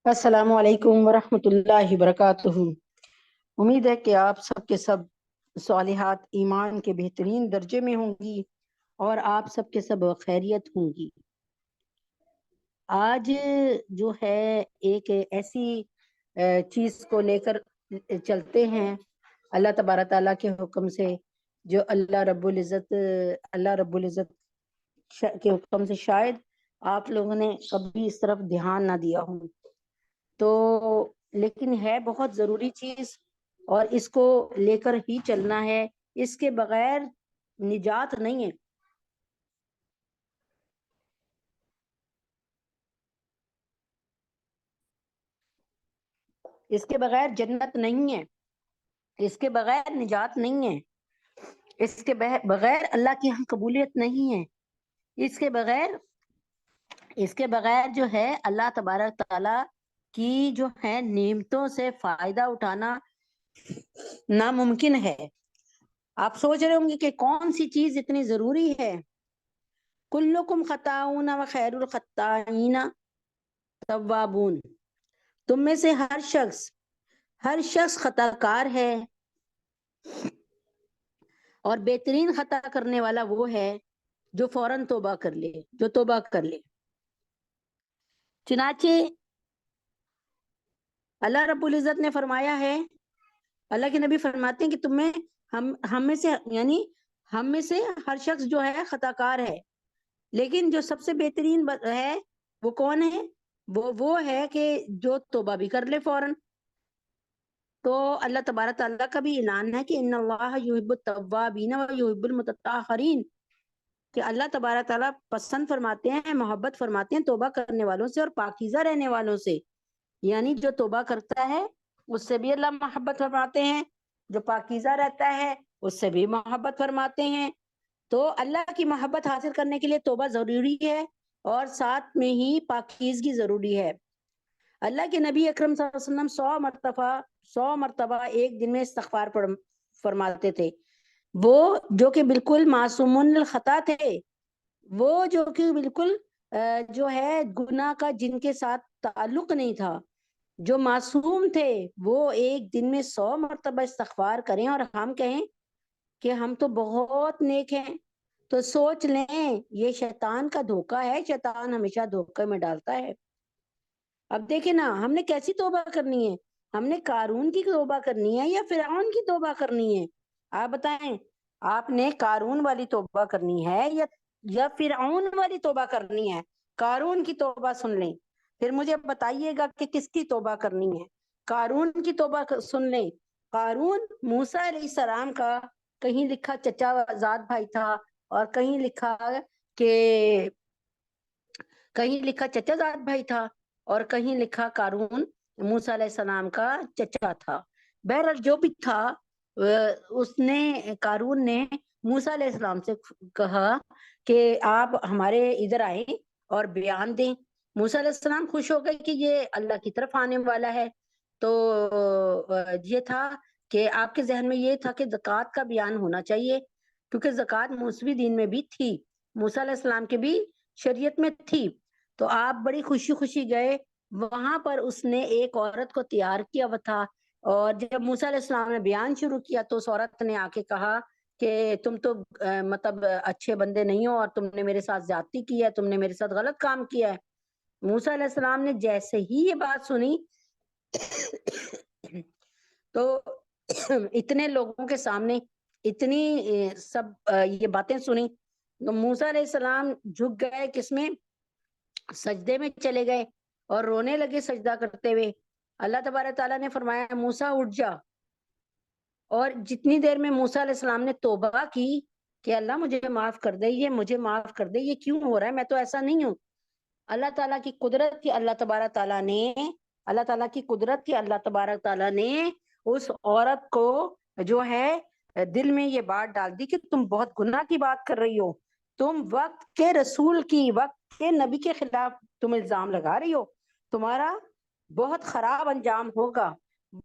السلام علیکم ورحمۃ اللہ وبرکاتہ۔ امید ہے کہ آپ سب کے سب صالحات ایمان کے بہترین درجے میں ہوں گی اور آپ سب کے سب خیریت ہوں گی۔ آج جو ہے ایک ایسی چیز کو لے کر چلتے ہیں اللہ تبارک تعالیٰ کے حکم سے، جو اللہ رب العزت کے حکم سے شاید آپ لوگوں نے کبھی اس طرف دھیان نہ دیا ہو، تو لیکن ہے بہت ضروری چیز اور اس کو لے کر ہی چلنا ہے، اس کے بغیر نجات نہیں ہے، اس کے بغیر جنت نہیں ہے، اس کے بغیر نجات نہیں ہے، اس کے بغیر اللہ کی ہم قبولیت نہیں ہے، اس کے بغیر جو ہے اللہ تبارک تعالیٰ کی جو ہے نعمتوں سے فائدہ اٹھانا ناممکن ہے۔ آپ سوچ رہے ہوں گے کہ کون سی چیز اتنی ضروری ہے؟ کلکم خطاؤن و خیر الخطائین توابون، تم میں سے ہر شخص خطا کار ہے اور بہترین خطا کرنے والا وہ ہے جو فوراً توبہ کر لے۔ چنانچہ اللہ رب العزت نے فرمایا ہے، اللہ کے نبی فرماتے ہیں کہ تم میں ہم میں سے یعنی ہم میں سے ہر شخص جو ہے خطا کار ہے، لیکن جو سب سے بہترین ہے وہ کون ہے؟ وہ ہے کہ جو توبہ بھی کر لے فوراً۔ تو اللہ تبارک تعالیٰ کا بھی اعلان ہے کہ ان اللہ یحب التوابین و یحب المتطہرین، کہ اللہ تبارک تعالیٰ پسند فرماتے ہیں، محبت فرماتے ہیں توبہ کرنے والوں سے اور پاکیزہ رہنے والوں سے، یعنی جو توبہ کرتا ہے اس سے بھی اللہ محبت فرماتے ہیں، جو پاکیزہ رہتا ہے اس سے بھی محبت فرماتے ہیں۔ تو اللہ کی محبت حاصل کرنے کے لیے توبہ ضروری ہے اور ساتھ میں ہی پاکیزگی ضروری ہے۔ اللہ کے نبی اکرم صلی اللہ علیہ وسلم 100 مرتبہ ایک دن میں استغفار فرماتے تھے، وہ جو کہ بالکل معصوم الخطا تھے، وہ جو کہ بالکل جو ہے گناہ کا جن کے ساتھ تعلق نہیں تھا، جو معصوم تھے، وہ ایک دن میں 100 مرتبہ استغفار کریں اور ہم کہیں کہ ہم تو بہت نیک ہیں، تو سوچ لیں یہ شیطان کا دھوکہ ہے، شیطان ہمیشہ دھوکے میں ڈالتا ہے۔ اب دیکھیں نا، ہم نے کیسی توبہ کرنی ہے؟ ہم نے قارون کی توبہ کرنی ہے یا فرعون کی توبہ کرنی ہے؟ آپ بتائیں، آپ نے قارون والی توبہ کرنی ہے یا فرعون والی توبہ کرنی ہے؟ قارون کی توبہ سن لیں، پھر مجھے بتائیے گا کہ کس کی توبہ کرنی ہے۔ قارون کی توبہ سن لیں، قارون موسیٰ علیہ السلام کا کہیں لکھا چچا زاد بھائی تھا اور کہیں لکھا چچا زاد بھائی تھا اور کہیں لکھا قارون موسیٰ علیہ السلام کا چچا تھا۔ بہرحال جو بھی تھا، قارون نے موسیٰ علیہ السلام سے کہا کہ آپ ہمارے ادھر آئیں اور بیان دیں۔ موسیٰ علیہ السلام خوش ہو گئے کہ یہ اللہ کی طرف آنے والا ہے، تو یہ تھا کہ آپ کے ذہن میں یہ تھا کہ زکوٰۃ کا بیان ہونا چاہیے، کیونکہ زکوٰۃ موسوی دین میں بھی تھی، موسیٰ علیہ السلام کے بھی شریعت میں تھی۔ تو آپ بڑی خوشی گئے وہاں پر، اس نے ایک عورت کو تیار کیا ہوا تھا، اور جب موسیٰ علیہ السلام نے بیان شروع کیا تو اس عورت نے آ کے کہا کہ تم تو مطلب اچھے بندے نہیں ہو اور تم نے میرے ساتھ زیادتی کی ہے، تم نے میرے ساتھ غلط کام کیا ہے۔ موسیٰ علیہ السلام نے جیسے ہی یہ بات سنی تو اتنے لوگوں کے سامنے اتنی سب یہ باتیں سنی تو موسیٰ علیہ السلام جھک گئے، کس میں؟ سجدے میں چلے گئے اور رونے لگے سجدہ کرتے ہوئے۔ اللہ تبارک تعالیٰ نے فرمایا موسیٰ اٹھ جا، اور جتنی دیر میں موسیٰ علیہ السلام نے توبہ کی کہ اللہ مجھے معاف کر دے، یہ مجھے معاف کر دے، یہ کیوں ہو رہا ہے، میں تو ایسا نہیں ہوں۔ اللہ تعالیٰ کی قدرت کی اللہ تبارک تعالیٰ نے اس عورت کو جو ہے دل میں یہ بات ڈال دی کہ تم بہت گناہ کی بات کر رہی ہو، تم وقت کے رسول کی، وقت کے نبی کے خلاف تم الزام لگا رہی ہو، تمہارا بہت خراب انجام ہوگا۔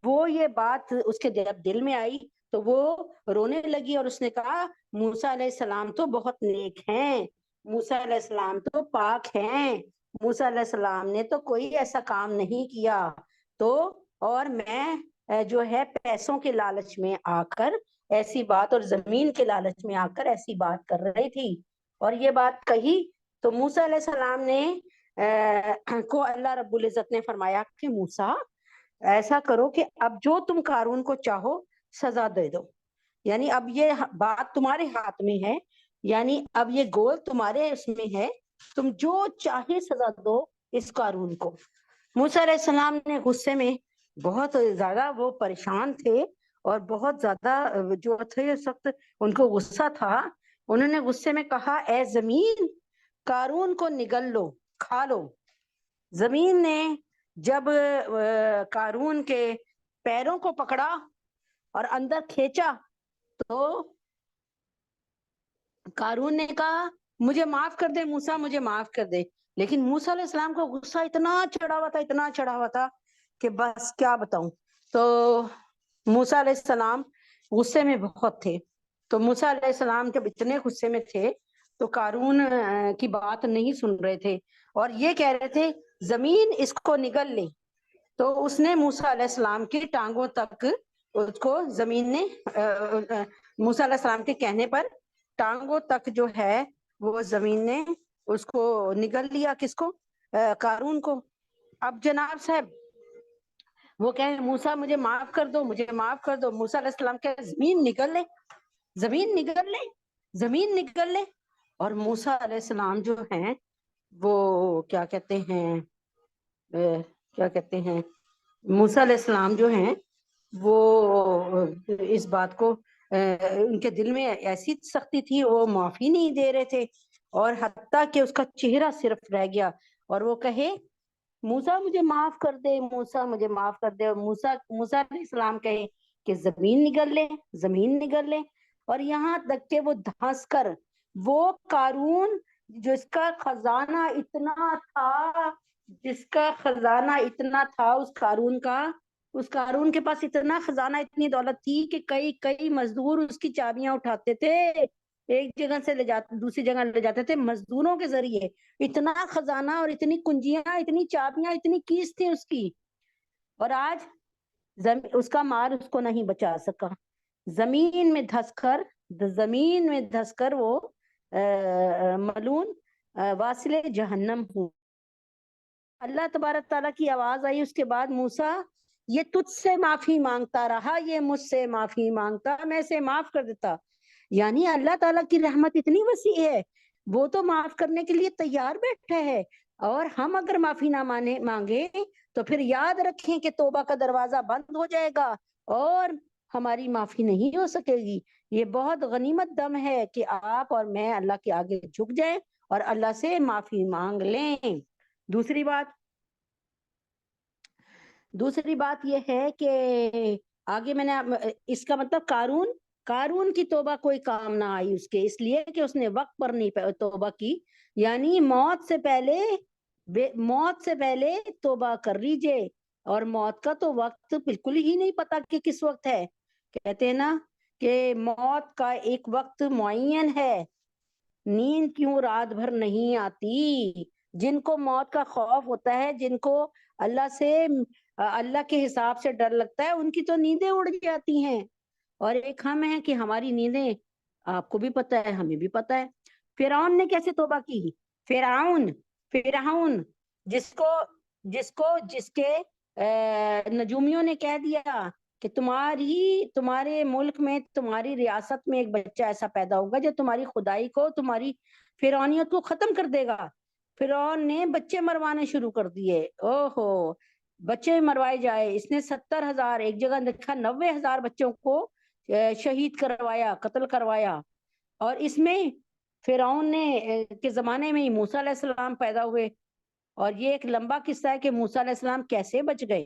وہ یہ بات اس کے دل میں آئی تو وہ رونے لگی اور اس نے کہا موسیٰ علیہ السلام تو بہت نیک ہیں، موسیٰ علیہ السلام تو پاک ہیں، موسیٰ علیہ السلام نے تو کوئی ایسا کام نہیں کیا، تو اور میں جو ہے پیسوں کے لالچ میں آ کر ایسی بات، اور زمین کے لالچ میں آ کر ایسی بات کر رہی تھی، اور یہ بات کہی تو موسیٰ علیہ السلام نے کو اللہ رب العزت نے فرمایا کہ موسیٰ ایسا کرو کہ اب جو تم قارون کو چاہو سزا دے دو، یعنی اب یہ بات تمہارے ہاتھ میں ہے، یعنی اب یہ گول تمہارے اس میں ہے، تم جو چاہے سزا دو اس قارون کو۔ موسیٰ علیہ السلام نے غصے میں بہت زیادہ وہ پریشان تھے، اور بہت زیادہ جو تھے سخت ان کو غصہ تھا، انہوں نے غصے میں کہا اے زمین قارون کو نگل لو، کھا لو۔ زمین نے جب قارون کے پیروں کو پکڑا اور اندر کھینچا تو قارون نے کہا مجھے معاف کر دے موسیٰ، مجھے معاف کر دے، لیکن موسیٰ علیہ السلام کو غصہ اتنا چڑھا ہوا تھا، اتنا چڑھا ہوا تھا کہ بس کیا بتاؤں۔ تو موسیٰ علیہ السلام غصے میں بہت تھے، تو موسیٰ علیہ السلام جب اتنے غصے میں تھے تو قارون کی بات نہیں سن رہے تھے، اور یہ کہہ رہے تھے زمین اس کو نگل لے۔ تو اس نے موسیٰ علیہ السلام کی ٹانگوں تک اس کو زمین نے موسیٰ علیہ السلام کے کہنے پر ٹانگوں تک جو ہے وہ زمین نے اس کو نگل لیا، کس کو؟ قارون کو۔ اب جناب صاحب وہ کہیں موسیٰ مجھے معاف کر دو، مجھے معاف کر دو، موسیٰ علیہ السلام کہ زمین نگل لے، زمین نگل لے، زمین نگل لے۔ اور موسیٰ علیہ السلام جو ہیں وہ کیا کہتے ہیں کیا کہتے ہیں موسیٰ علیہ السلام جو ہیں وہ اس بات کو ان کے دل میں ایسی سختی تھی، وہ معافی نہیں دے رہے تھے، اور حتیٰ کہ اس کا چہرہ صرف رہ گیا، اور وہ کہے موسیٰ مجھے معاف کر دے، موسیٰ مجھے معاف کر دے، اور موسیٰ علیہ السلام کہے کہ زمین نگل لے، زمین نگل لے۔ اور یہاں تک کہ وہ دھنس کر وہ قارون جس کا خزانہ اتنا تھا، جس کا خزانہ اتنا تھا اس قارون کے پاس اتنا خزانہ، اتنی دولت تھی کہ کئی مزدور اس کی چابیاں اٹھاتے تھے، ایک جگہ سے لے جاتے دوسری جگہ لے جاتے تھے مزدوروں کے ذریعے، اتنا خزانہ اور اتنی کنجیاں، اتنی چابیاں، اتنی کیس تھی اس کی، اور آج اس کا مال اس کو نہیں بچا سکا، زمین میں دھس کر وہ ملعون واصل جہنم ہوں۔ اللہ تبارک تعالیٰ کی آواز آئی اس کے بعد موسیٰ یہ تجھ سے معافی مانگتا رہا، یہ مجھ سے معافی مانگتا، میں اسے معاف کر دیتا۔ یعنی اللہ تعالیٰ کی رحمت اتنی وسیع ہے، وہ تو معاف کرنے کے لیے تیار بیٹھا ہے، اور ہم اگر معافی نہ مانگے تو پھر یاد رکھیں کہ توبہ کا دروازہ بند ہو جائے گا اور ہماری معافی نہیں ہو سکے گی۔ یہ بہت غنیمت دم ہے کہ آپ اور میں اللہ کے آگے جھک جائیں اور اللہ سے معافی مانگ لیں۔ دوسری بات یہ ہے کہ آگے میں نے اس کا مطلب قارون کی توبہ کوئی کام نہ آئی اس کے، اس لیے کہ اس نے وقت پر نہیں توبہ کی، یعنی موت سے پہلے توبہ کر لیجئے، اور موت کا تو وقت بالکل ہی نہیں پتا کہ کس وقت ہے، کہتے ہیں نا کہ موت کا ایک وقت معین ہے، نیند کیوں رات بھر نہیں آتی۔ جن کو موت کا خوف ہوتا ہے، جن کو اللہ کے حساب سے ڈر لگتا ہے، ان کی تو نیندیں اڑ جاتی ہیں، اور ایک ہم ہیں کہ ہماری نیندیں آپ کو بھی پتا ہے، ہمیں بھی پتا ہے۔ فرعون نے کیسے توبہ کی؟ فرعون جس کے نجومیوں نے کہہ دیا کہ تمہارے ملک میں، تمہاری ریاست میں ایک بچہ ایسا پیدا ہوگا جو تمہاری خدائی کو، تمہاری فرعونیت کو ختم کر دے گا۔ فرعون نے بچے مروانے شروع کر دیے، بچے مروائے جائے، اس نے 70,000 ایک جگہ لکھا 90,000 بچوں کو شہید کروایا، قتل کروایا، اور اس میں فرعون کے زمانے میں ہی موسیٰ علیہ السلام پیدا ہوئے، اور یہ ایک لمبا قصہ ہے کہ موسیٰ علیہ السلام کیسے بچ گئے،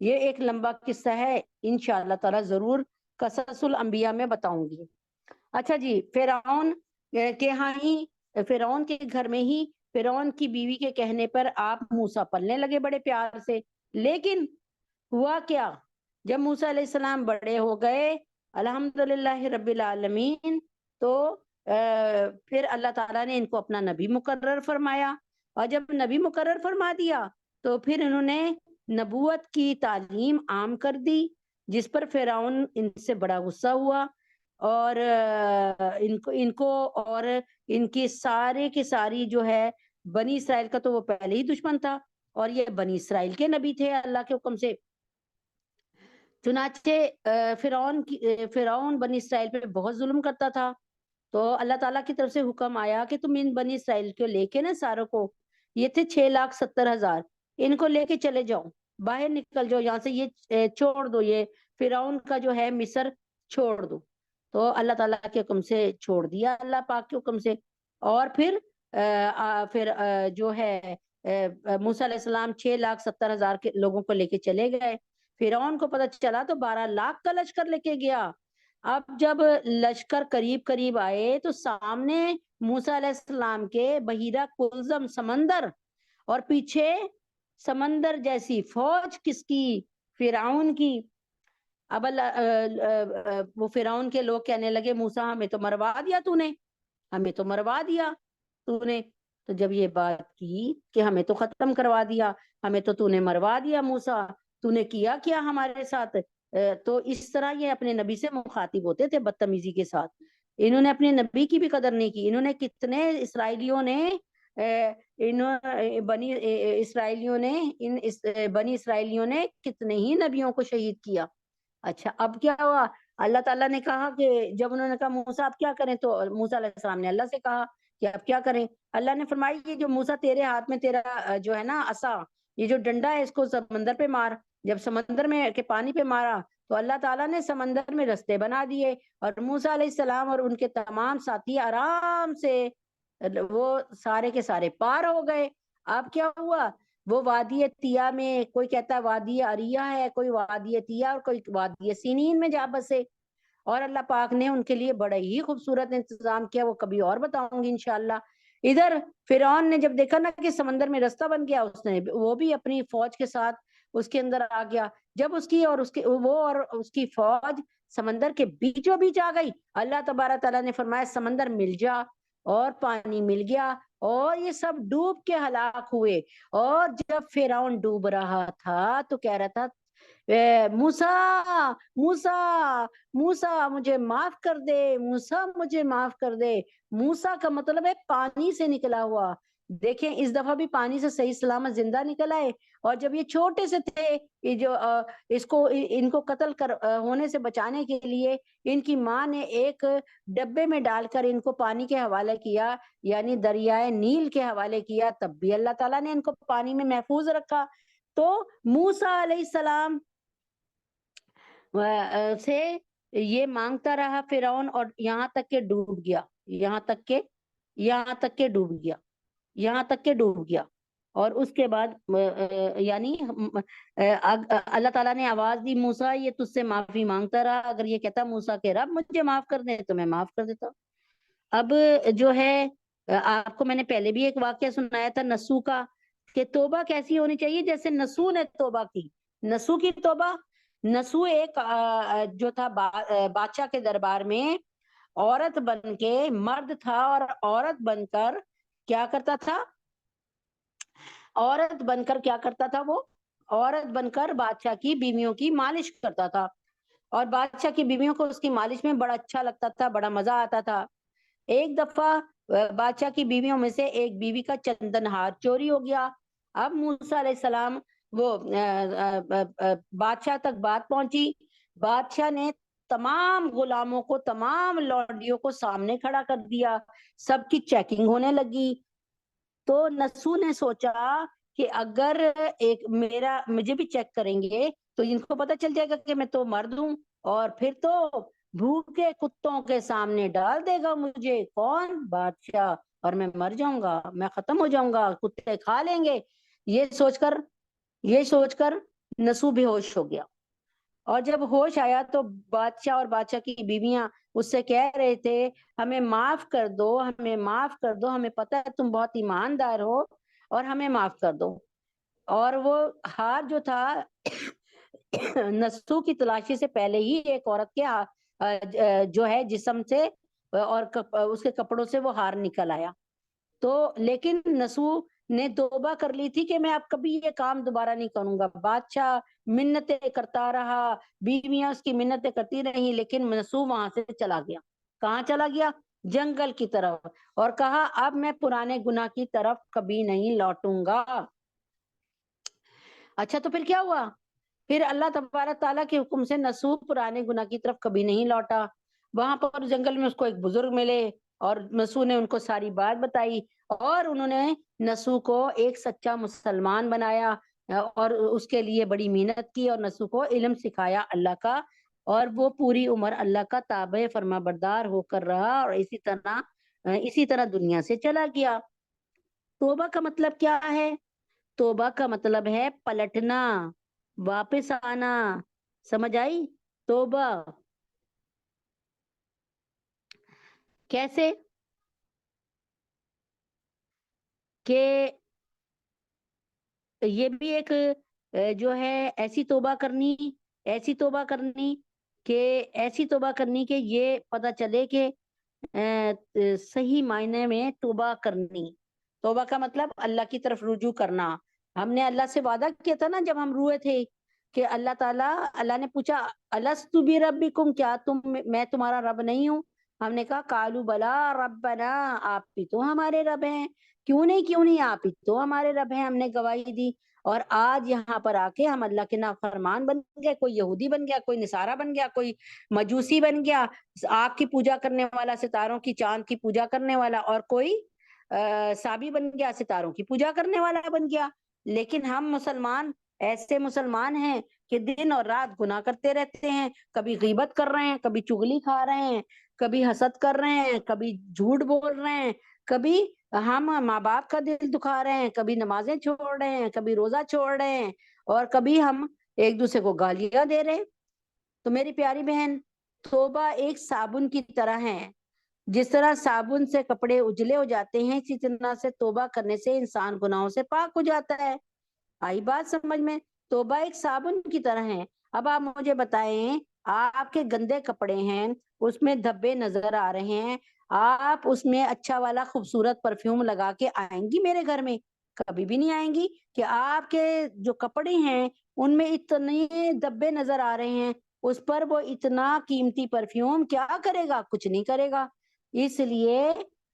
یہ ایک لمبا قصہ ہے، انشاءاللہ تعالی ضرور قصص الانبیاء میں بتاؤں گی۔ اچھا جی، فرعون کے گھر میں ہی فرعون کی بیوی کے کہنے پر آپ موسیٰ پلنے لگے بڑے پیار سے، لیکن ہوا کیا، جب موسیٰ علیہ السلام بڑے ہو گئے الحمدللہ رب العالمین، تو پھر اللہ تعالیٰ نے ان کو اپنا نبی مقرر فرمایا، اور جب نبی مقرر فرما دیا تو پھر انہوں نے نبوت کی تعلیم عام کر دی، جس پر فرعون ان سے بڑا غصہ ہوا، اور ان کو اور ان کی سارے کی ساری جو ہے بنی اسرائیل کا تو وہ پہلے ہی دشمن تھا، اور یہ بنی اسرائیل کے نبی تھے اللہ کے حکم سے۔ چنانچہ فرعون بنی اسرائیل پہ بہت ظلم کرتا تھا، تو اللہ تعالیٰ کی طرف سے حکم آیا کہ تم ان بنی اسرائیل کو لے کے نا ساروں کو، یہ تھے 6,70,000، ان کو لے کے چلے جاؤ، باہر نکل جاؤ یہاں سے، یہ چھوڑ دو، یہ فرعون کا جو ہے مصر چھوڑ دو۔ تو اللہ تعالیٰ کے حکم سے چھوڑ دیا، اللہ پاک کے حکم سے۔ اور پھر جو ہے موسیٰ علیہ السلام 6,70,000 کے لوگوں کو لے کے چلے گئے۔ فرعون کو پتہ چلا تو 12 لاکھ کا لشکر لے کے گیا۔ اب جب لشکر قریب قریب آئے تو سامنے موسیٰ علیہ السلام کے بحیرہ کلزم سمندر، اور پیچھے سمندر جیسی فوج کس کی؟ فرعون کی۔ اب وہ فرعون کے لوگ کہنے لگے موسیٰ ہمیں تو مروا دیا تو نے، ہمیں تو مروا دیا تو نے۔ تو جب یہ بات کی کہ ہمیں تو ختم کروا دیا، ہمیں تو نے مروا دیا موسیٰ، تو نے کیا کیا ہمارے ساتھ؟ تو اس طرح یہ اپنے نبی سے مخاطب ہوتے تھے بدتمیزی کے ساتھ۔ انہوں نے اپنے نبی کی بھی قدر نہیں کی۔ انہوں نے کتنے اسرائیلیوں نے بنی اسرائیلیوں نے کتنے ہی نبیوں کو شہید کیا۔ اچھا اب کیا ہوا؟ اللہ تعالیٰ نے کہا کہ جب انہوں نے کہا موسیٰ اب کیا کریں، تو موسیٰ علیہ السلام نے اللہ سے کہا کہ اب کیا کریں؟ اللہ نے فرمایا یہ جو موسیٰ تیرے ہاتھ میں تیرا جو ہے نا عصا، یہ جو ڈنڈا ہے، اس کو سمندر پہ مار۔ جب سمندر میں کے پانی پہ مارا تو اللہ تعالیٰ نے سمندر میں رستے بنا دیے، اور موسیٰ علیہ السلام اور ان کے تمام ساتھی آرام سے وہ سارے کے سارے پار ہو گئے۔ اب کیا ہوا؟ وہ وادی تیا میں، کوئی کہتا ہے وادی اریہ ہے، کوئی وادی تیا اور کوئی وادی سینین میں جا بسے، اور اللہ پاک نے ان کے لیے بڑا ہی خوبصورت انتظام کیا، وہ کبھی اور بتاؤں گی انشاءاللہ۔ ادھر فرعون نے جب دیکھا نا کہ سمندر میں رستہ بن گیا، اس نے وہ بھی اپنی فوج کے ساتھ اس کے اندر آ گیا۔ جب اس کی فوج سمندر کے بیچوں بیچ آ گئی، اللہ تبارک تعالیٰ نے فرمایا سمندر مل جا، اور پانی مل گیا، اور یہ سب ڈوب کے ہلاک ہوئے۔ اور جب فرعون ڈوب رہا تھا تو کہہ رہا تھا موسیٰ موسیٰ موسیٰ مجھے معاف کر دے، موسیٰ مجھے معاف کر دے۔ موسیٰ کا مطلب ہے پانی سے نکلا ہوا۔ دیکھیں اس دفعہ بھی پانی سے صحیح سلامت زندہ نکل آئے، اور جب یہ چھوٹے سے تھے، یہ جو ان کو قتل ہونے سے بچانے کے لیے ان کی ماں نے ایک ڈبے میں ڈال کر ان کو پانی کے حوالے کیا، یعنی دریائے نیل کے حوالے کیا، تب بھی اللہ تعالیٰ نے ان کو پانی میں محفوظ رکھا۔ تو موسیٰ علیہ السلام سے یہ مانگتا رہا فرعون، اور یہاں تک کہ ڈوب گیا، یہاں تک کہ ڈوب گیا۔ اور اس کے بعد یعنی اللہ تعالیٰ نے آواز دی موسیٰ یہ تجھ سے معافی مانگتا رہا، اگر یہ کہتا موسیٰ کہ رب مجھے معاف کر دے تو میں معاف کر دیتا۔ اب جو ہے آپ کو میں نے پہلے بھی ایک واقعہ سنایا تھا نسو کا، کہ توبہ کیسی ہونی چاہیے، جیسے نسو نے توبہ کی۔ نسو کی توبہ، نسو ایک جو تھا بادشاہ کے دربار میں عورت بن کے، مرد تھا اور عورت بن کر کیا کرتا تھا؟ عورت بن کر بادشاہ کی بیویوں کی مالش کرتا تھا، اور بادشاہ کی بیویوں کو اس کی مالش میں بڑا اچھا لگتا تھا، بڑا مزہ آتا تھا۔ ایک دفعہ بادشاہ کی بیویوں میں سے ایک بیوی کا چندن ہار چوری ہو گیا۔ اب موسیٰ علیہ السلام وہ بادشاہ تک بات پہنچی، بادشاہ نے تمام غلاموں کو، تمام لونڈیوں کو سامنے کھڑا کر دیا، سب کی چیکنگ ہونے لگی۔ تو نسو نے سوچا کہ اگر مجھے بھی چیک کریں گے تو ان کو پتہ چل جائے گا کہ میں تو مرد ہوں، اور پھر تو بھوکے کتوں کے سامنے ڈال دے گا مجھے، کون؟ بادشاہ، اور میں مر جاؤں گا، میں ختم ہو جاؤں گا، کتے کھا لیں گے۔ یہ سوچ کر نسو بے ہوش ہو گیا، اور جب ہوش آیا تو بادشاہ اور بادشاہ کی بیویاں اس سے کہہ رہے تھے ہمیں معاف کر دو، ہمیں معاف کر دو، ہمیں پتہ ہے تم بہت ایماندار ہو، اور ہمیں معاف کر دو۔ اور وہ ہار جو تھا نسو کی تلاشی سے پہلے ہی ایک عورت کے جو ہے جسم سے اور اس کے کپڑوں سے وہ ہار نکل آیا۔ تو لیکن نسو نے توبہ کر لی تھی کہ میں اب کبھی یہ کام دوبارہ نہیں کروں گا. بادشاہ منتیں کرتا رہا, بیویاں اس کی منتیں کرتی رہی, لیکن نسو وہاں سے چلا گیا. کہاں چلا گیا؟ جنگل کی طرف, اور کہا اب میں پرانے گناہ کی طرف کبھی نہیں لوٹوں گا. اچھا تو پھر کیا ہوا؟ پھر اللہ تبارک تعالیٰ کے حکم سے نسو پرانے گناہ کی طرف کبھی نہیں لوٹا. وہاں پر جنگل میں اس کو ایک بزرگ ملے, اور نسو نے ان کو ساری بات بتائی, اور انہوں نے نسو کو ایک سچا مسلمان بنایا, اور اس کے لیے بڑی محنت کی, اور نسو کو علم سکھایا اللہ کا, اور وہ پوری عمر اللہ کا تابع فرما بردار ہو کر رہا, اور اسی طرح دنیا سے چلا گیا. توبہ کا مطلب کیا ہے؟ توبہ کا مطلب ہے پلٹنا, واپس آنا. سمجھ آئی؟ توبہ کیسے؟ کہ یہ بھی ایک جو ہے ایسی توبہ کرنی کہ یہ پتہ چلے کہ صحیح معنی میں توبہ کرنی. توبہ کا مطلب اللہ کی طرف رجوع کرنا. ہم نے اللہ سے وعدہ کیا تھا نا جب ہم روئے تھے, کہ اللہ نے پوچھا الست بربکم, کیا میں تمہارا رب نہیں ہوں؟ ہم نے کہا قالوا بلا ربنا, آپ بھی تو ہمارے رب ہیں. کیوں نہیں, آپ ہی تو ہمارے رب ہیں. ہم نے گواہی دی, اور آج یہاں پر آ کے ہم اللہ کے نافرمان بن گئے. کوئی یہودی بن گیا, کوئی نصارہ بن گیا, کوئی مجوسی بن گیا, آگ کی پوجا کرنے والا, ستاروں کی چاند کی پوجا کرنے والا, اور کوئی سابی بن گیا, ستاروں کی پوجا کرنے والا بن گیا. لیکن ہم مسلمان ایسے مسلمان ہیں کہ دن اور رات گناہ کرتے رہتے ہیں. کبھی غیبت کر رہے ہیں, کبھی چغلی کھا رہے ہیں, کبھی حسد کر رہے ہیں, کبھی جھوٹ بول رہے ہیں, کبھی ہم ماں باپ کا دل دکھا رہے ہیں, کبھی نمازیں چھوڑ رہے ہیں, کبھی روزہ چھوڑ رہے ہیں, اور کبھی ہم ایک دوسرے کو گالیاں دے رہے ہیں. تو میری پیاری بہن, توبہ ایک صابن کی طرح ہے. جس طرح صابن سے کپڑے اجلے ہو جاتے ہیں, اسی طرح سے توبہ کرنے سے انسان گناہوں سے پاک ہو جاتا ہے. آئی بات سمجھ میں؟ توبہ ایک صابن کی طرح ہے. اب آپ مجھے بتائیں, آپ کے گندے کپڑے ہیں, اس میں دھبے نظر آ رہے ہیں, آپ اس میں اچھا والا خوبصورت پرفیوم لگا کے آئیں گی میرے گھر میں؟ کبھی بھی نہیں آئیں گی. کہ آپ کے جو کپڑے ہیں ان میں اتنے دھبے نظر آ رہے ہیں, اس پر وہ اتنا قیمتی پرفیوم کیا کرے گا؟ کچھ نہیں کرے گا. اس لیے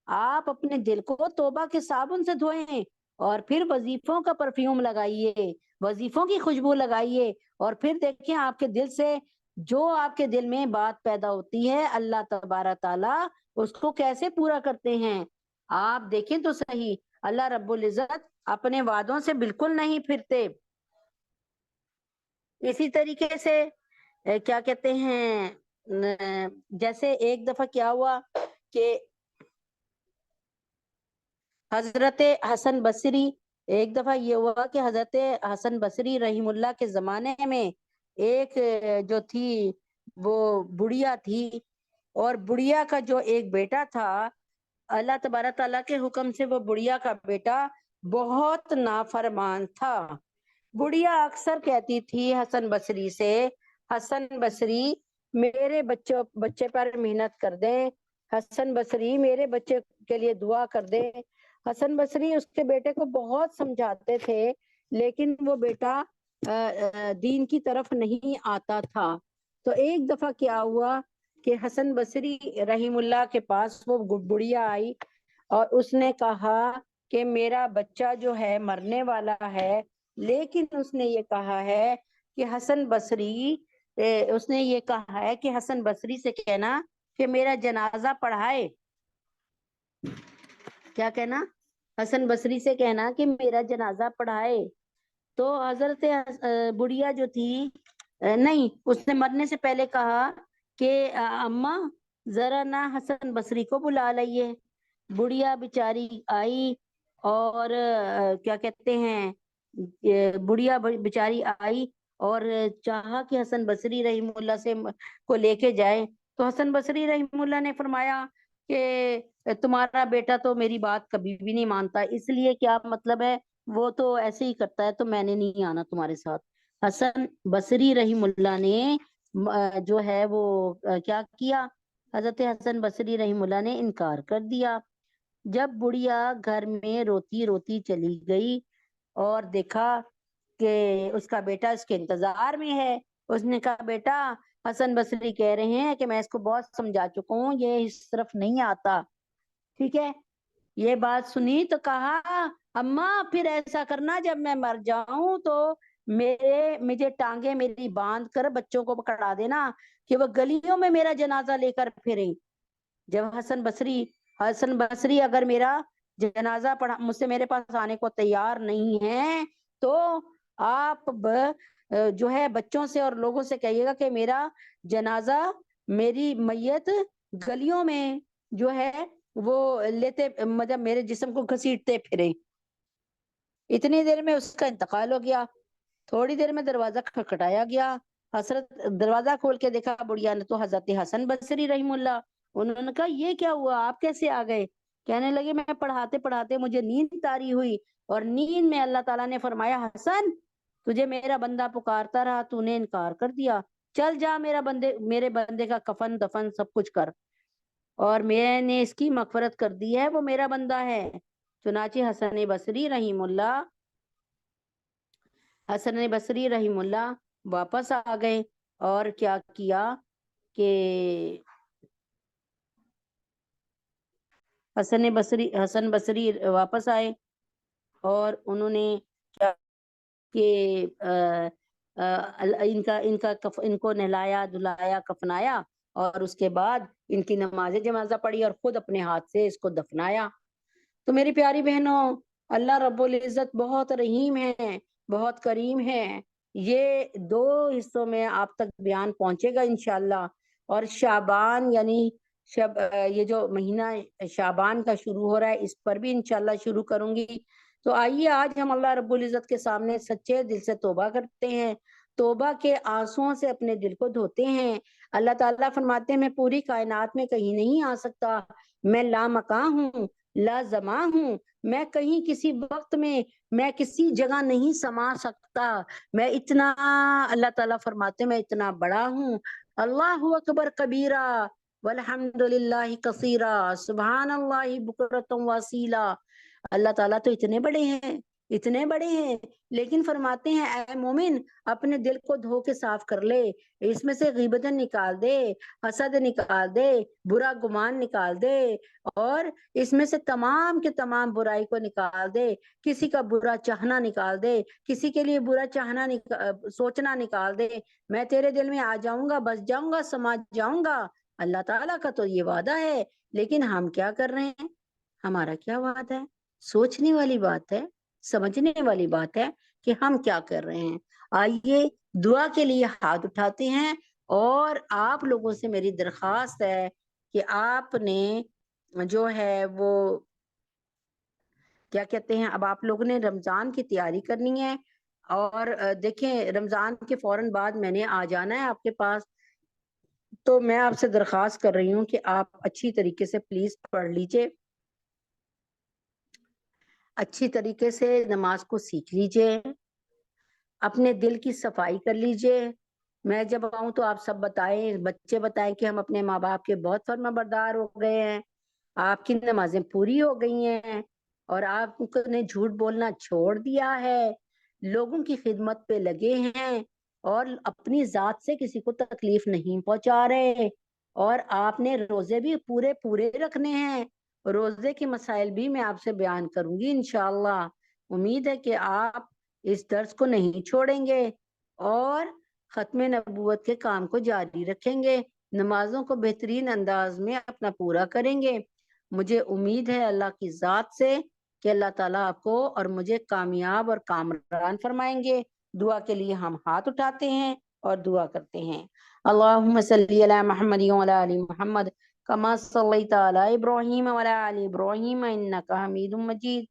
آپ اپنے دل کو توبہ کے صابن سے دھوئیں, اور پھر وظیفوں کا پرفیوم لگائیے, وظیفوں کی خوشبو لگائیے, اور پھر دیکھیں آپ کے دل سے جو آپ کے دل میں بات پیدا ہوتی ہے, اللہ تبارک تعالیٰ اس کو کیسے پورا کرتے ہیں. آپ دیکھیں تو صحیح, اللہ رب العزت اپنے وعدوں سے بالکل نہیں پھرتے. اسی طریقے سے کیا کہتے ہیں, جیسے ایک دفعہ کیا ہوا کہ حضرت حسن بصری, ایک دفعہ یہ ہوا کہ حضرت حسن بصری رحم اللہ کے زمانے میں ایک جو تھی وہ بڑھیا تھی, اور بڑھیا کا جو ایک بیٹا تھا, اللہ تبارک تعالیٰ کے حکم سے وہ بڑھیا کا بیٹا بہت نافرمان تھا. بڑھیا اکثر کہتی تھی حسن بصری سے, حسن بصری میرے بچے پر محنت کر دیں, حسن بصری میرے بچے کے لیے دعا کر دیں. حسن بصری اس کے بیٹے کو بہت سمجھاتے تھے, لیکن وہ بیٹا دین کی طرف نہیں آتا تھا. تو ایک دفعہ کیا ہوا کہ حسن بصری رحم اللہ کے پاس وہ بڑھیا آئی, اور اس نے کہا کہ میرا بچہ جو ہے مرنے والا ہے, لیکن اس نے یہ کہا ہے کہ حسن بصری سے کہنا کہ میرا جنازہ پڑھائے. کیا کہنا؟ حسن بصری سے کہنا کہ میرا جنازہ پڑھائے. تو حضرت بڑھیا جو تھی, نہیں, اس نے مرنے سے پہلے کہا کہ اماں ذرا نہ حسن بصری کو بلا لائیے. بڑھیا بیچاری آئی, اور کیا کہتے ہیں, بڑھیا بیچاری آئی اور چاہا کہ حسن بصری رحم اللہ سے کو لے کے جائے. تو حسن بصری رحم اللہ نے فرمایا کہ تمہارا بیٹا تو میری بات کبھی بھی نہیں مانتا, اس لیے کیا مطلب ہے, وہ تو ایسے ہی کرتا ہے, تو میں نے نہیں آنا تمہارے ساتھ. حسن بصری رحم اللہ نے جو ہے وہ کیا کیا, حضرت حسن بصری رحم اللہ نے انکار کر دیا. جب بڑھیا گھر میں روتی روتی چلی گئی اور دیکھا کہ اس کا بیٹا اس کے انتظار میں ہے، اس نے کہا بیٹا حسن بصری کہہ رہے ہیں کہ میں اس کو بہت سمجھا چکا ہوں، یہ اس طرف نہیں آتا، ٹھیک ہے۔ یہ بات سنی تو کہا اماں پھر ایسا کرنا جب میں مر جاؤں تو مجھے ٹانگیں میری باندھ کر بچوں کو پکڑا دینا کہ وہ گلیوں میں میرا جنازہ لے کر پھریں۔ جب حسن بصری اگر میرا جنازہ پڑھا مجھ سے میرے پاس آنے کو تیار نہیں ہے تو آپ جو ہے بچوں سے اور لوگوں سے کہیے گا کہ میرا جنازہ، میری میت گلیوں میں جو ہے وہ لیتے، مطلب میرے جسم کو گھسیٹتے پھریں۔ اتنی دیر میں اس کا انتقال ہو گیا۔ تھوڑی دیر میں دروازہ کھٹکھٹایا گیا، حضرت دروازہ کھول کے دیکھا بڑھیا نے تو حضرت حسن بصری رحم اللہ۔ انہوں نے کہا یہ کیا ہوا، آپ کیسے آ گئے؟ کہنے لگے میں پڑھاتے پڑھاتے مجھے نیند طاری ہوئی، اور نیند میں اللہ تعالیٰ نے فرمایا حسن تجھے میرا بندہ پکارتا رہا، تو نے انکار کر دیا، چل جا میرے بندے کا کفن دفن سب کچھ کر، اور میں نے اس کی مغفرت کر دی ہے، وہ میرا بندہ ہے۔ چنانچہ حسن بصری رحم اللہ واپس آ گئے، اور کیا کیا کہ حسن بصری واپس آئے اور انہوں نے کیا کہ ان کو نہلایا دھلایا کفنایا، اور اس کے بعد ان کی نماز جنازہ پڑھی اور خود اپنے ہاتھ سے اس کو دفنایا۔ تو میری پیاری بہنوں، اللہ رب العزت بہت رحیم ہے، بہت کریم ہے۔ یہ 2 حصوں میں آپ تک بیان پہنچے گا انشاءاللہ۔ اور شعبان یعنی یہ جو مہینہ شعبان کا شروع ہو رہا ہے اس پر بھی انشاءاللہ شروع کروں گی۔ تو آئیے آج ہم اللہ رب العزت کے سامنے سچے دل سے توبہ کرتے ہیں، توبہ کے آنسوؤں سے اپنے دل کو دھوتے ہیں۔ اللہ تعالیٰ فرماتے ہیں میں پوری کائنات میں کہیں نہیں آ سکتا، میں لامکاں ہوں، لازماں ہوں، میں کہیں کسی وقت میں کسی جگہ نہیں سما سکتا، میں اتنا، اللہ تعالیٰ فرماتے ہیں میں اتنا بڑا ہوں۔ اللہ اکبر کبیرہ والحمد للہ کثیرہ سبحان اللہ بکرۃ واسیلہ۔ اللہ تعالیٰ تو اتنے بڑے ہیں، اتنے بڑے ہیں، لیکن فرماتے ہیں اے مومن اپنے دل کو دھو کے صاف کر لے، اس میں سے غیبتیں نکال دے، حسد نکال دے، برا گمان نکال دے، اور اس میں سے تمام کے تمام برائی کو نکال دے، کسی کا برا چاہنا نکال دے، کسی کے لیے برا چاہنا سوچنا نکال دے، میں تیرے دل میں آ جاؤں گا، بس جاؤں گا، سما جاؤں گا۔ اللہ تعالیٰ کا تو یہ وعدہ ہے، لیکن ہم کیا کر رہے ہیں؟ ہمارا کیا وعدہ ہے؟ سوچنے والی بات ہے، سمجھنے والی بات ہے کہ ہم کیا کر رہے ہیں۔ آئیے دعا کے لیے ہاتھ اٹھاتے ہیں، اور آپ لوگوں سے میری درخواست ہے کہ آپ نے جو ہے وہ کیا کہتے ہیں، اب آپ لوگوں نے رمضان کی تیاری کرنی ہے، اور دیکھیں رمضان کے فوراً بعد میں نے آ جانا ہے آپ کے پاس، تو میں آپ سے درخواست کر رہی ہوں کہ آپ اچھی طریقے سے پلیز پڑھ لیجئے، اچھی طریقے سے نماز کو سیکھ لیجئے، اپنے دل کی صفائی کر لیجئے۔ میں جب آؤں تو آپ سب بتائیں، بچے بتائیں کہ ہم اپنے ماں باپ کے بہت فرما بردار ہو گئے ہیں، آپ کی نمازیں پوری ہو گئی ہیں، اور آپ نے جھوٹ بولنا چھوڑ دیا ہے، لوگوں کی خدمت پہ لگے ہیں، اور اپنی ذات سے کسی کو تکلیف نہیں پہنچا رہے، اور آپ نے روزے بھی پورے پورے رکھنے ہیں۔ روزے کے مسائل بھی میں آپ سے بیان کروں گی انشاءاللہ۔ امید ہے کہ آپ اس درس کو نہیں چھوڑیں گے، اور ختم نبوت کے کام کو جاری رکھیں گے، نمازوں کو بہترین انداز میں اپنا پورا کریں گے۔ مجھے امید ہے اللہ کی ذات سے کہ اللہ تعالیٰ آپ کو اور مجھے کامیاب اور کامران فرمائیں گے۔ دعا کے لیے ہم ہاتھ اٹھاتے ہیں اور دعا کرتے ہیں۔ اللہم صلی علی محمد وعلی آل محمد کما صلیت علی ابراہیم وعلی آل ابراہیم انک حمید مجید۔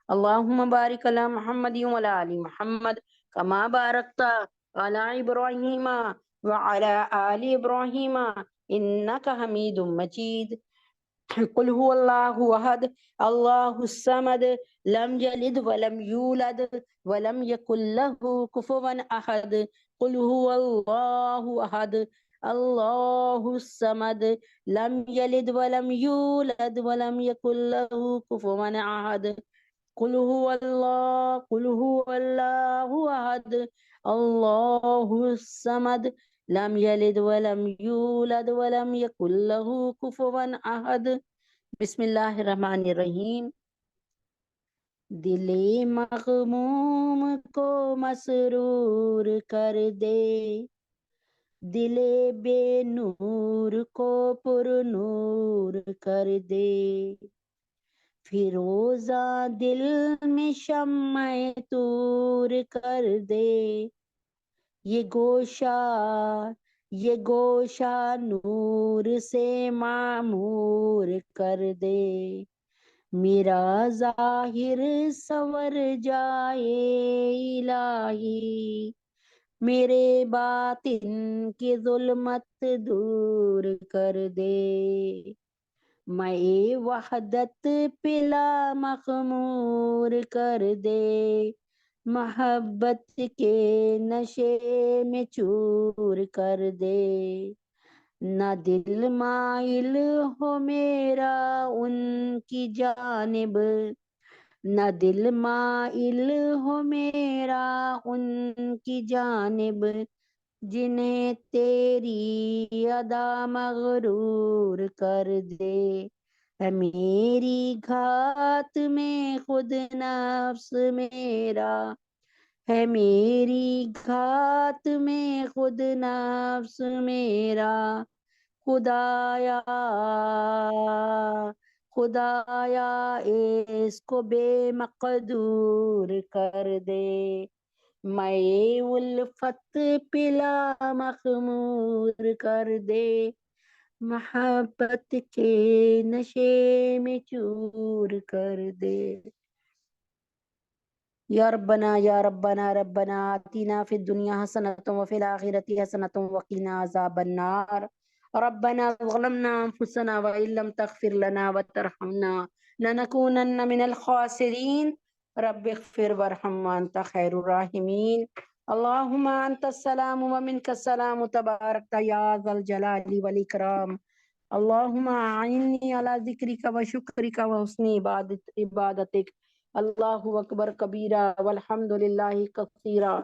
اللہم بارک علی محمد وعلی آل محمد کما بارکت علی ابراہیم وعلی آل ابراہیم انک حمید مجید۔ قل هو اللہ احد اللہ الصمد لم یلد ولم یولد ولم یکن له کفوا احد۔ قل هو اللہ احد اللہ الصمد لم یلد ولم یولد ولم یکن له کفوا احد قل هو اللہ احد اللہ الصمد لم یلد ولم یولد ولم یکن له کفوا احد۔ بسم اللہ الرحمن الرحیم۔ دل مغموم کو مسرور کر دے، دل بے نور کو پر نور کر دے، فیروزہ دل میں شمع طور کر دے، یہ گوشہ نور سے معمور کر دے، میرا ظاہر سنور جائے الہی، میرے باطن کی ظلمت دور کر دے، میں وحدت پلا مخمور کر دے، محبت کے نشے میں چور کر دے، نہ دل مائل ہو میرا ان کی جانب، نہ دل مائل ہو میرا ان کی جانب، جنہیں تیری ادا مغرور کر دے، ہے میری گھات میں خود نفس میرا، ہے میری گھات میں خود نفس میرا، خدایا خدایا اس کو بے مقدور کر دے، میں الفت پلا مخمور کر دے، محبت کے نشے میں چور کر دے۔ یا ربنا یا ربنا ربنا آتنا فی الدنیا حسنۃ وفی الآخرۃ حسنۃ وقنا عذاب النار، ربنا ظلمنا انفسنا وان لم تغفر لنا وترحمنا لنکونن من الخاسرین، رب اغفر وارحم وانت خیر الراحمین، اللہم انت السلام ومنک السلام تبارکت یا ذا الجلال والاکرام، اللہم اعنی علی ذکرک وشکرک وحسن عبادتک، اللہ اکبر کبیرہ والحمد للہ کثیرہ،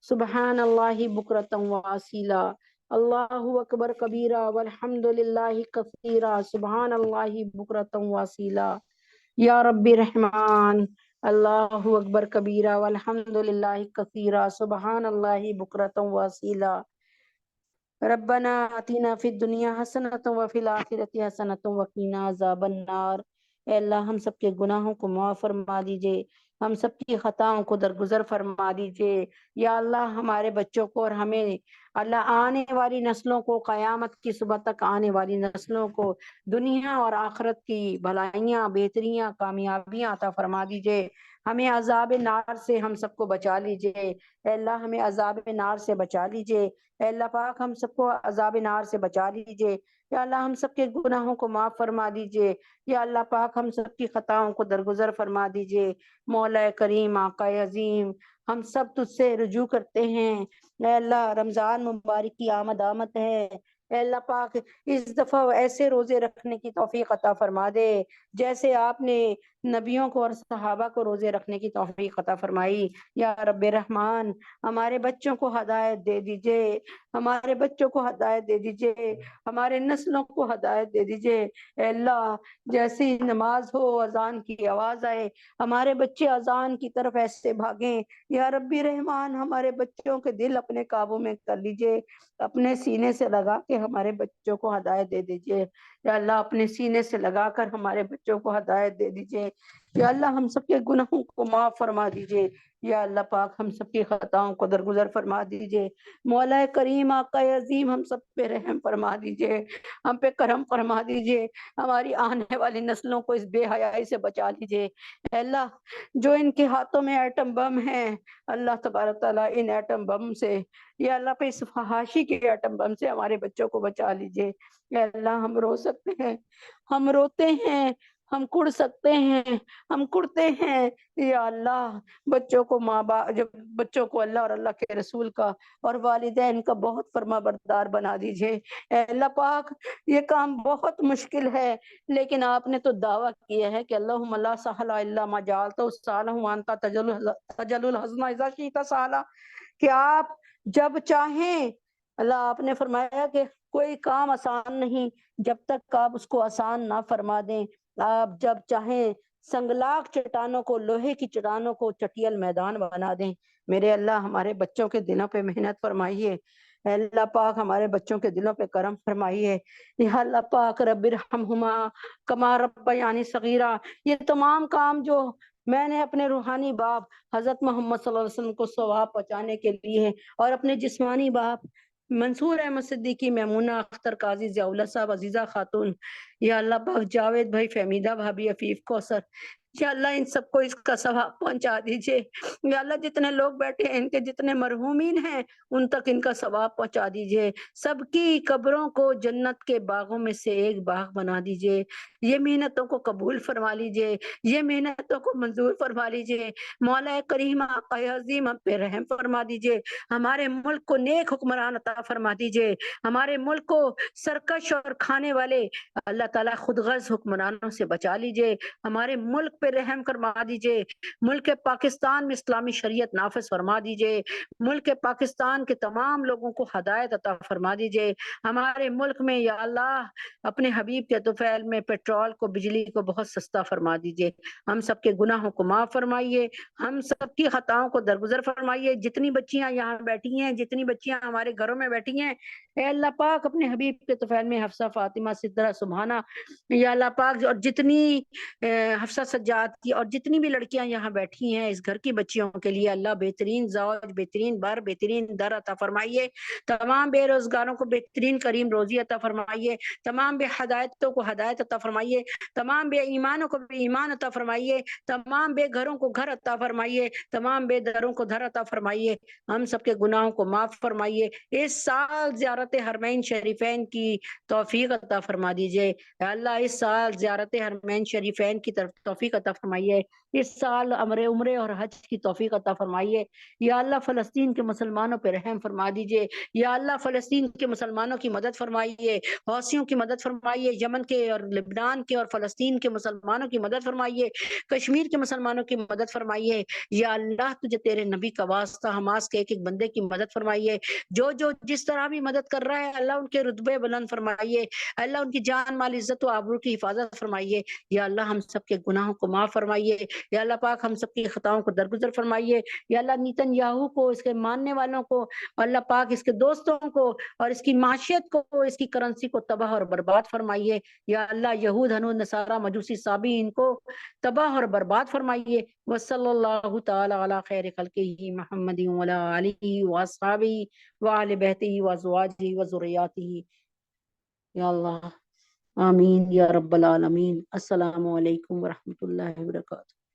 سبحان اللہ بکرۃ واصیلا، اللہ اکبر کبیرہ والحمد للہ کثیرہ، سبحان اللہ بکرۃ واصیلا۔ یا رب رحمان، اللہ اکبر کبیرہ والحمد للہ کثیرہ، سبحان اللہ بکرۃ واصیلا، ربنا آتنا فی الدنیا حسنۃ وفی الآخرۃ حسنۃ وقنا عذاب النار۔ اے اللہ ہم سب کے گناہوں کو معاف فرما دیجئے، ہم سب کی خطاؤں کو درگزر فرما دیجئے، یا اللہ ہمارے بچوں کو اور ہمیں اللہ آنے والی نسلوں کو، قیامت کی صبح تک آنے والی نسلوں کو دنیا اور آخرت کی بھلائیاں، بہتریاں، کامیابیاں عطا فرما دیجئے، ہمیں عذاب نار سے ہم سب کو بچا لیجئے، اے اللہ ہمیں عذاب نار سے بچا لیجئے، اے اللہ پاک ہم سب کو عذاب نار سے بچا لیجئے، یا اللہ ہم سب کے گناہوں کو معاف فرما دیجئے، یا اللہ پاک ہم سب کی خطاؤں کو درگزر فرما دیجئے، مولا کریم آقا عظیم ہم سب تجھ سے رجوع کرتے ہیں، اے اللہ رمضان مبارک کی آمد ہے، اے اللہ پاک اس دفعہ ایسے روزے رکھنے کی توفیق عطا فرما دے جیسے آپ نے نبیوں کو اور صحابہ کو روزے رکھنے کی توفیق عطا فرمائی، یا رب رحمان ہمارے بچوں کو ہدایت دے دیجئے، ہمارے بچوں کو ہدایت دے دیجئے، ہمارے نسلوں کو ہدایت دے دیجئے، اے اللہ جیسی نماز ہو، اذان کی آواز آئے، ہمارے بچے اذان کی طرف ایسے بھاگیں، یا ربی رحمان ہمارے بچوں کے دل اپنے قابو میں کر لیجئے، اپنے سینے سے لگا کے ہمارے بچوں کو ہدایت دے دیجئے، یا اللہ اپنے سینے سے لگا کر ہمارے بچوں کو ہدایت دے دیجئے، یا اللہ ہم سب کے گناہوں کو معاف فرما دیجئے، یا اللہ پاک ہم سب کی خطاؤں کو درگزر فرما دیجئے، مولا کریم آقا عظیم ہم سب پہ رحم فرما دیجئے، ہم پہ کرم فرما دیجئے، ہماری آنے والی نسلوں کو اس بے حیائی سے بچا لیجئے، اے اللہ جو ان کے ہاتھوں میں ایٹم بم ہیں، اللہ تبارک تعالیٰ ان ایٹم بم سے، یا اللہ پہ اس فحاشی کے ایٹم بم سے ہمارے بچوں کو بچا لیجئے، اے اللہ ہم رو سکتے ہیں، ہم روتے ہیں، ہم کڑ سکتے ہیں، ہم کڑتے ہیں۔ یا اللہ بچوں کو ماں باپ، جب بچوں کو اللہ اور اللہ کے رسول کا اور والدین کا بہت فرما بردار بنا دیجئے۔ اے اللہ پاک یہ کام بہت مشکل ہے، لیکن آپ نے تو دعویٰ کیا ہے کہ اللہم لا سہل الا ما جعلتہ سہلا وانت تجعل الحزن اذا شئت سہلا، کہ آپ جب چاہیں، اللہ آپ نے فرمایا کہ کوئی کام آسان نہیں جب تک آپ اس کو آسان نہ فرما دیں۔ آپ جب چاہیں سنگلاخ چٹانوں کو، لوہے کی چٹانوں کو چٹیل میدان بنا دیں۔ میرے اللہ ہمارے بچوں کے دلوں پہ محنت فرمائیے۔ اے اللہ پاک ہمارے بچوں کے دلوں پہ کرم فرمائیے۔ یا اللہ پاک رب ارحمہما کما ربیانی صغیرا، یہ تمام کام جو میں نے اپنے روحانی باپ حضرت محمد صلی اللہ علیہ وسلم کو ثواب پہنچانے کے لیے، اور اپنے جسمانی باپ منصور احمد صدیقی، میمونہ اختر قاضی، ضیاء اللہ صاحب، عزیزہ خاتون، یا اللہ پاک جاوید بھائی، فہمیدہ بھابی، عفیف کوثر، یا اللہ ان سب کو اس کا ثواب پہنچا دیجئے۔ یا اللہ جتنے لوگ بیٹھے ہیں، ان کے جتنے مرحومین ہیں، ان تک ان کا ثواب پہنچا دیجئے۔ سب کی قبروں کو جنت کے باغوں میں سے ایک باغ بنا دیجئے۔ یہ محنتوں کو قبول فرما لیجئے، یہ محنتوں کو منظور فرما لیجئے۔ مولا کریم آقا عظیم ہم پہ رحم فرما دیجئے۔ ہمارے ملک کو نیک حکمران عطا فرما دیجئے۔ ہمارے ملک کو سرکش اور کھانے والے اللہ تعالیٰ خود غرض حکمرانوں سے بچا لیجئے۔ ہمارے ملک پہ رحم فرما دیجئے۔ ملک پاکستان میں اسلامی شریعت نافذ فرما دیجئے۔ ملک پاکستان کے تمام لوگوں کو ہدایت عطا فرما دیجئے۔ ہمارے ملک میں یا اللہ اپنے حبیب کے طفیل میں پیٹرول کو، بجلی کو بہت سستا فرما دیجئے۔ ہم سب کے گناہوں کو معاف فرمائیے، ہم سب کی خطاؤں کو درگزر فرمائیے۔ جتنی بچیاں یہاں بیٹھی ہیں، جتنی بچیاں ہمارے گھروں میں بیٹھی ہیں، اے اللہ پاک اپنے حبیب کے طفیل میں حفصہ، فاطمہ، سدرہ، سبحانہ، یا اللہ پاک اور جتنی حفصہ سجاد کی اور جتنی بھی لڑکیاں یہاں بیٹھی ہیں، اس گھر کی بچیوں کے لیے اللہ بہترین زوج، بہترین بار، بہترین در عطا فرمائیے۔ تمام بے روزگاروں کو بہترین کریم روزی عطا فرمائیے۔ تمام بے ہدایتوں کو ہدایت عطا فرمائیے۔ تمام بے ایمانوں کو بے ایمان عطا فرمائیے۔ تمام بے گھروں کو گھر عطا فرمائیے۔ تمام بے دروں کو در عطا فرمائیے۔ ہم سب کے گناہوں کو معاف فرمائیے۔ اس سال زیارت حرمین شریفین کی توفیق عطا فرما دیجئے۔ اے اللہ اس سال زیارت حرمین شریفین کی طرف توفیق عطا فرمائیے۔ اس سال عمرے اور حج کی توفیق عطا فرمائیے۔ یا اللہ فلسطین کے مسلمانوں پہ رحم فرما دیجئے۔ یا اللہ فلسطین کے مسلمانوں کی مدد فرمائیے، حوثیوں کی مدد فرمائیے، یمن کے اور لبنان کے اور فلسطین کے مسلمانوں کی مدد فرمائیے، کشمیر کے مسلمانوں کی مدد فرمائیے۔ یا اللہ تجھے تیرے نبی کا واسطہ حماس کے ایک ایک بندے کی مدد فرمائیے۔ جو جس طرح بھی مدد کر رہا ہے اللہ ان کے رتبے بلند فرمائیے، اللہ ان کی جان مال عزت و آبرو کی حفاظت فرمائیے۔ یا اللہ ہم سب کے گناہوں کو معاف فرمائیے۔ یا اللہ پاک ہم سب کی خطاؤں کو درگزر فرمائیے۔ یا اللہ نیتن یاہو کو، اس کے ماننے والوں کو، اللہ پاک اس کے دوستوں کو اور اس کی معاشیت کو، اس کی کرنسی کو تباہ اور برباد فرمائیے۔ یا اللہ یہود، ہنود، نصارہ، مجوسی، صابی، ان کو تباہ اور برباد فرمائیے۔ وصلی اللہ تعالی علی خیر خلقہ محمد وعلی آلہ واصحابہ وآل بیتہ وازواجہ وذریاتہ۔ یا اللہ آمین یا رب العالمین۔ السلام علیکم ورحمۃ اللہ وبرکاتہ۔